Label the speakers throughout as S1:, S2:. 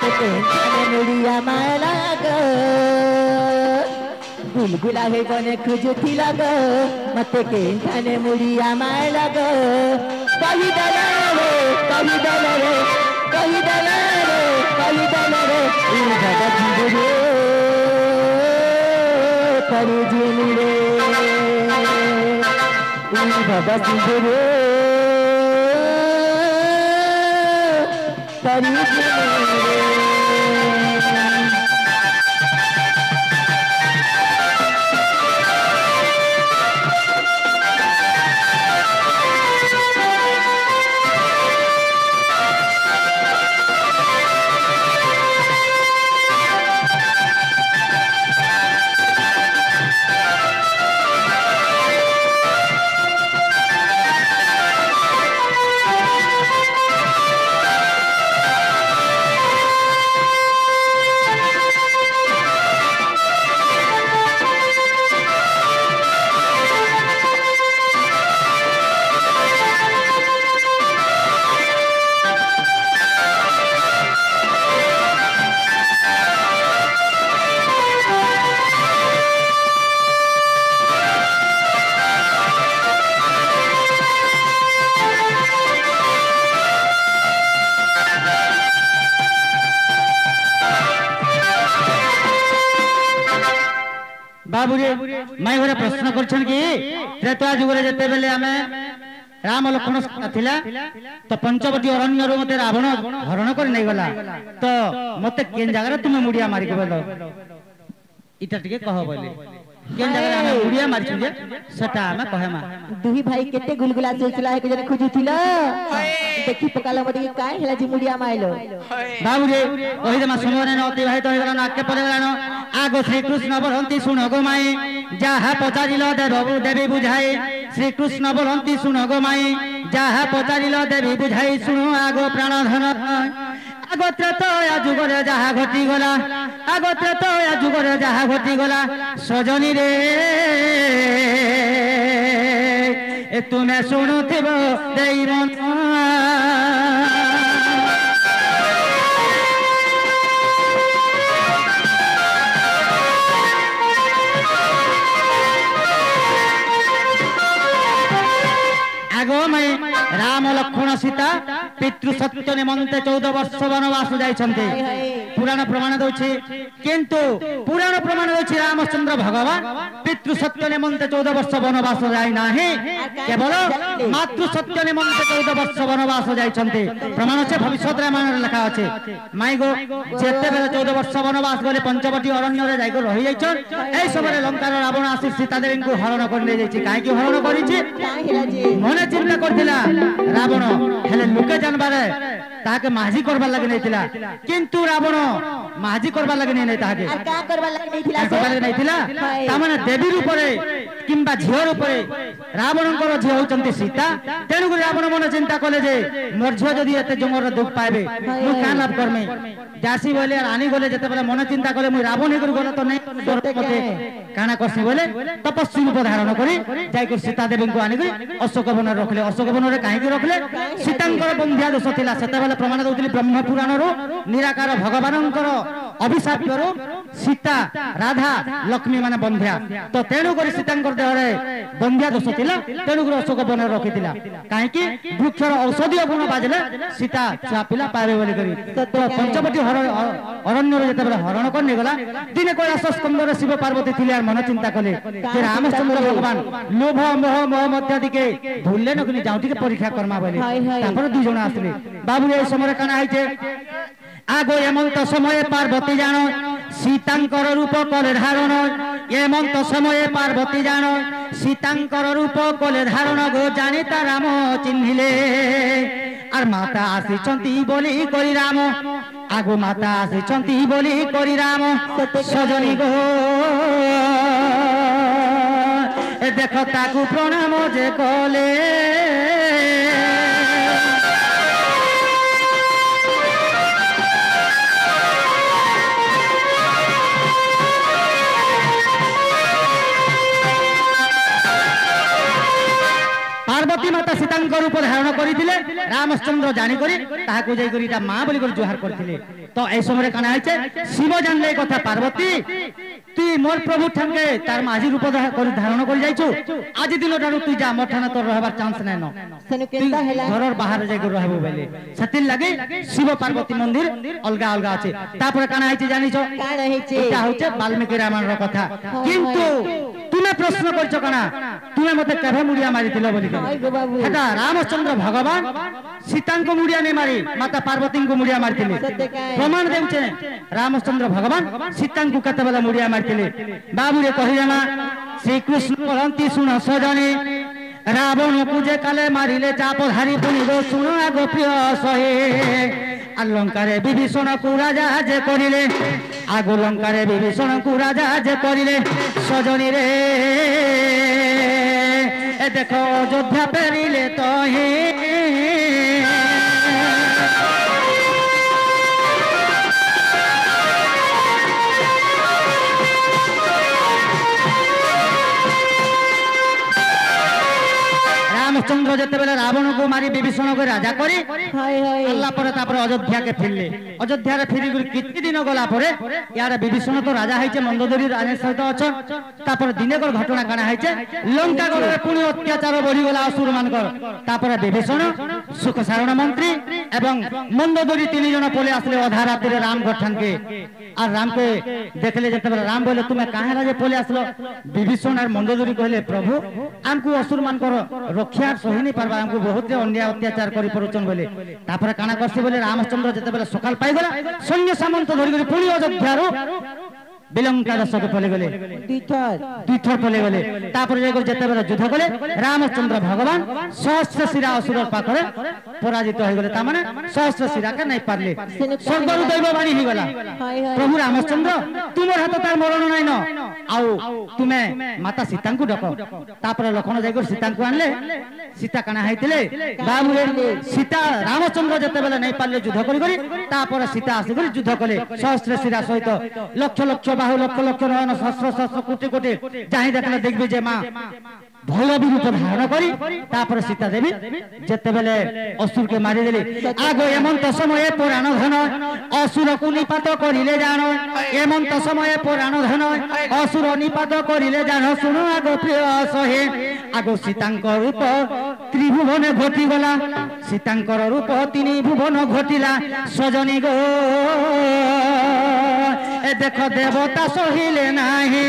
S1: तेने मुड़िया माला गो गुलगुला है बने खुजुती लगो मते के थाने मुड़िया माला गो कही दला रे कही दला रे कही दला रे कही दला रे ई दादा जिंदरे करी जिंदरे ई दादा जिंदरे करी जिंदरे
S2: बाबूरे मैं गोटे प्रश्न करछन कि त्रेता जुगरे जते बेले आमे राम लक्ष्मण थिला तो पंचवटी अरण्य रो मते रावण हरण कर नै गला तो मते केन जगह तुमे मुड़िया मारी के बोलो इटा टिके कह बोले केन जगह आमे मुड़िया मारी छे सेटा आमे कहेमा
S1: दुही भाई केते गुलगुला चलचला है के जने खुजुथिला देखि पकाला मडी काय हेला जी मुड़िया माइलो
S2: बाबूरे ओहि जमा समय न अतिबाहित होय गला नाके परे गला आगो श्री कृष्ण बोलंती सुनो गो माई जाहा पचारिल देव देवी बुझाई श्री कृष्ण बोलंती सुनो गो माई जाहा पचारिल देवी बुझाई सुनो आगो प्राणधन आगो त्रेतया जुगरे जाहा घटी गला आगो त्रेतया जुगरे जाहा घटी गला सजनी रे ए तुमे सुनुथिबो देई मन आगो मैं राम लक्ष्मण सीता पितृ सत्य निमंते 14 वर्ष वनवास जाइछन्ते पुराण प्रमाण दउछि किंतु पुराण प्रमाण दउछि रामचंद्र भगवान पितृ सत्य निमंते 14 वर्ष वनवास जाय नाही केवल मातृ सत्य निमंते 14 वर्ष वनवास जाइछन्ते प्रमाण छे भविष्य रामायण लिखा अछि माइगो जेते बेले 14 वर्ष वनवास गले पंचवटी अरण्य रे जाइको रहि जाइछन एई समय लंकार रावण आसी सीता देवी को हरण कर ले जाइछि काहे कि हरण करिछि मने चिंता करथिला रावण हेले लोके जानबारे ताके माझी करबा लागि नैथिला किंतु रावण माझी करबा लागि नै ताके
S1: आ का करबा लागि नैथिला
S2: करबा लागि नैथिला ता माने देवी रूप रे किंबा झियो रूप रे रावणकर झियो होचंती सीता तेनु को रावण मन चिंता कले जे मोर झियो जदी एते जमर दुख पाएबे मु का लाभ करमे जासी बोले रानी बोले जते बेले मन चिंता कले मु रावण कर गला तो नै मते काना करसी बोले तपस्वी रूप धारण करी जाय कर सीता देवी को आनी करी अशोक वन रखले अशोक वन रे काहे की रखले सीतांकर बंध्या दोष थिला सेते बेले प्रमाण दउतली ब्रह्म पुराण रो निराकार भगवानंकर अभिशाप रो सीता राधा लक्ष्मी माने बंध्या तो तेनु करी सीतांकर देह रे बंध्या दोष थिला तेनु करी अशोक वन रखितिला काहे की वृक्षर औषधीय गुण बाजले सीता छा पिला पावे बोली करी तो पंचवटी अरण्य रे जते बेले हरण करने गला दिने कैलाश स्कंद रे शिव पार्वती थिले मन चिंता कले जे रामचंद्र भगवान लोभ मोह मोह मध्य दिके भूलले न कि जाउटी के परीक्षा करमा बोले तापर दुई जण आसले बाबू ए समय काना आइचे आगो एमंत समय पार्वती जानो सीतांकर रूप कले धारण एमंत समय पार्वती जानो सीतांकर रूप कले धारण गो जानिता राम चिन्हिले आर माता आसीचंती बोली करी राम आगो माता आसीचंती बोली करी राम सजनी गो ए देख ताकू प्रणाम जे कले पार्वती माता ସୀତାଙ୍କ ରୂପ ଧାରଣ କରିଥିଲେ ରାମଚନ୍ଦ୍ର ଜାଣିକରି ତାହାକୁ ଯାଇକରି ତା ମା ବୋଲି କରି ଜୁହାର କରିଥିଲେ। ତ এই সময় কানা হয়েছে শিব জানলে এই কথা পার্বতী তুই মোর প্রভু ঠানকে তার মাঝি রূপ ধারণ করে যাইছু আজি দিনটার তুই যা মোর ঠানে তোর রহবার চান্স নাই ন
S1: সেনু কেনতা হেলা
S2: ঘরর বাহারে যাই করে রহবো বলে সেতির লাগি শিব পার্বতী মন্দির অলগা অলগা আছে। তারপরে কানা হয়েছে জানিছ
S1: কাণ হইছে
S2: এটা হচ্ছে বাল্মীকি রামায়ণের কথা। কিন্তু তুমি প্রশ্ন করছো কানা তুমি মতে কেভে মুড়িয়া মারিছিল বলি
S1: হয় গো বাবু
S2: এটা রামচন্দ্র ভগবান সীতাঙ্কু মুড়িয়া নেই মারি মাতা পার্বতীঙ্কু মুড়িয়া মারিଥିଲେ।
S1: সত্য কায়
S2: প্রমাণ দেউছে রামচন্দ্র ভগবান সীতাঙ্কু কেতবেলা মুড়িয়া মারিଥିଲେ। বাবুরে কহিলে মা শ্রীকৃষ্ণ কহନ୍ତି শুণ সজনে রাবণକୁ যে কালে মারিলে চাপ ধারি পুনিব শুণ আগ প্রিয় সহে আর লঙ্কারে বিভীষণକୁ রাজা যে করিলে আগ লঙ্কারে বিভীষণକୁ রাজা যে করিলে সজনী রে এ দেখো অযোধ্যা পেরিলে তো হে রামচন্দ্র যেতেবেলে রাবণকে মারি বিভীষণকে রাজা করে
S1: হয় হয়
S2: আল্লাহ পরে তারপরে অযোধ্যাকে ফিরলে অযোধ্যারে ফিরি কিছু দিন গলা পরে ইয়ার বিভীষণ তো রাজা হয়েছে মন্দোদরী রানীর সহিত অছন। তারপরে দিনেকর ঘটনা কানা হয়েছে লঙ্কা গড়ে পুনি অত্যাচার বড়িগলা অসুর মানকর। তারপরে বিভীষণ সুখ সারণ মন্ত্রী এবং মন্দোদরী তিনজন পলে আসলে অধা রাত্রে রাম গঠানকে আর রামকে দেখলে যেতেবেলে রাম বলে তুমি কাহেরা যে পলে আসলো বিভীষণ আর মন্দোদরী কহিলে প্রভু আমকু অসুর মানকর রক্ষা সহিনি পারবা আমকু বহুত অন্যায় অত্যাচার করে পড়ুছন বলে। তারপরে কানা করছে বলে রামচন্দ্র যেতেবেলে সকাল পাইগলা সৈন্য সামন্ত ধরি করে পুনি অযোধ্যার বিলঙ্কা দশকে পলে গেলে দুই থর পলে গেলে। তারপরে যেতেবেলে যুদ্ধ কলে রামচন্দ্র ভগবান সহস্র শিরা অসুরর পাখরে পরাজিত হয়ে গেলে তার মানে সহস্র শিরাকে নাই পারলে স্বর্গরু দৈববাণী হয়ে গলা
S1: হয় হয়
S2: প্রভু রামচন্দ্র তোমার হাতে তার মরণ নাই ন আউ তুমি মাতা সীতাঙ্কু ডক। তারপরে লক্ষণ যাই সীতাঙ্কু আনলে সীতা কানা হইতিলে বাবুরে সীতা রামচন্দ্র যেতেবেলে নাই পারলে যুদ্ধ করি করি তারপরে সীতা আসি করে যুদ্ধ কলে সহস্র শিরা সহিত লক্ষ লক্ষ বাহু লক্ষ লক্ষ নয়ন সহস্র সহস্র কোটি কোটি যাই দেখলে দেখবি যে মা ভৈরবী রূপ ধারণ করি তারপরে সীতা দেবী যেতেবেলে অসুরকে মারি দিলে আগ এমন্ত সময়ে পুরাণ ধন অসুরকু নিপাত করিলে জানো এমন্ত সময়ে পুরাণ ধন অসুর নিপাত করিলে জানো শুনো আগ প্রিয় সহে আগ সীতাঙ্কর রূপ ত্রিভুবনে ঘটি গলা সীতাঙ্কর রূপ তিনি ভুবন ঘটিলা সজনী গো এ দেখো দেবতা সহিলে নাহি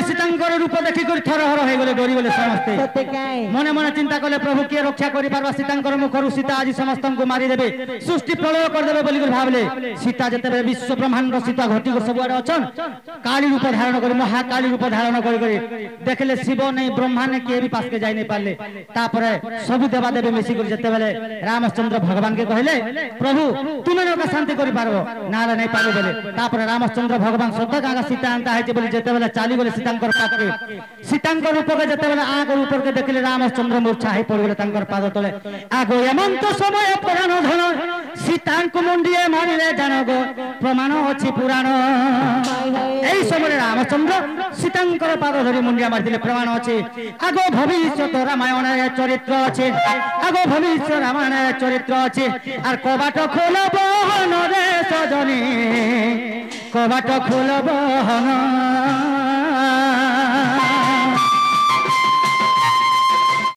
S2: সীতাঙ্কর রূপ দেখি করে থরহর হয়ে গেলে ডরি গেলে সমস্তে
S1: সত্য কায়
S2: মনে মনে চিন্তা কলে প্রভু কে রক্ষা করি পারবা সীতাঙ্কর মুখর সীতা আজ সমস্তଙ୍କୁ মারি দেবে সৃষ্টি প্রলয় করে দেবে বলি করে ভাবলে সীতা যেতেবেলে বিশ্ব ব্রহ্মাণ্ড সীতা ঘটি ସବୁଆଡେ অছন কালী রূপ ধারণ করে মহাকালী রূপ ধারণ করে করে দেখলে শিব নেই ব্রহ্মা নেই কে भी পাসকে যাই নাই পারলে। তারপরে সবু দেবা দেবী মিশি করে যেতেবেলে রামচন্দ্র ভগবানকে কহিলে প্রভু তুমি নৌকা শান্তি করি পারবো নাহলে নাই পারবে বলে। তারপরে রামচন্দ্র ভগবান সত্য গাঙ্গা সীতা আনতা হয়েছে বলে যেতেবেলে চালি গলে সীতাঙ্কর পাকে সীতাঙ্কর রূপকে যেতেবেলে আগ রূপকে দেখলে রামচন্দ্র মূর্ছা হয়ে পড়িলে তাঙ্কর পাদ তলে আগ এমন্ত সময় পুরাণ ধন সীতাঙ্ক মুন্ডিয়ে মারিলে জানো গো প্রমাণ ଅଛି পুরাণ। এই সময় রামচন্দ্র সীতাঙ্কর পাদ ধরি মুন্ডিয়া মারিলে প্রমাণ আছে আগ ভবিষ্যৎ রামায়ণের চরিত্র আছে আগ ভবিষ্যৎ রামায়ণের চরিত্র আছে আর কবাট খোলব হন রে সজনী কবাট খোলব হন